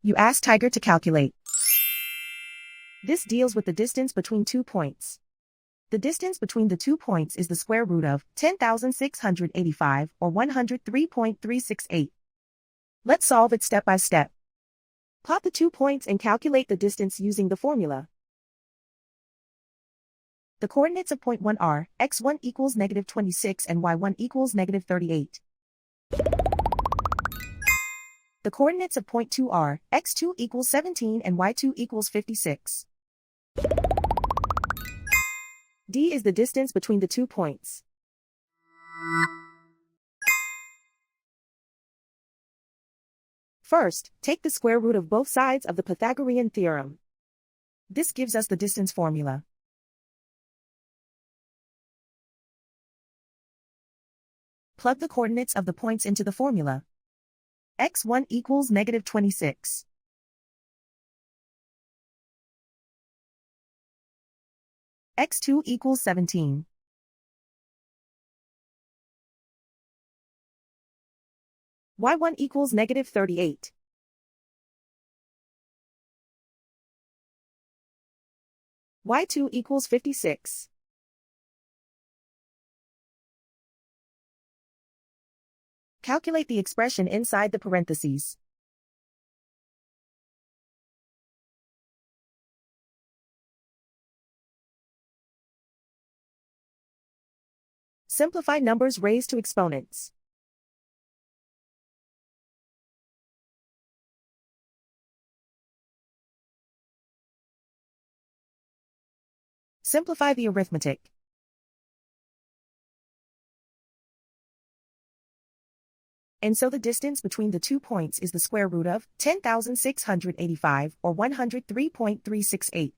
You ask Tiger to calculate. This deals with the distance between 2 points. The distance between the 2 points is the square root of 10,685 or 103.368. Let's solve it step by step. Plot the 2 points and calculate the distance using the formula. The coordinates of point 1 are x1 equals -26 and y1 equals -38. The coordinates of point 2 are x2 equals 17 and y2 equals 56. D is the distance between the 2 points. First, take the square root of both sides of the Pythagorean theorem. This gives us the distance formula. Plug the coordinates of the points into the formula. x1 equals -26. x2 equals 17. y1 equals -38. y2 equals 56. Calculate the expression inside the parentheses. Simplify numbers raised to exponents. Simplify the arithmetic. And so the distance between the 2 points is the square root of 10,685 or 103.368.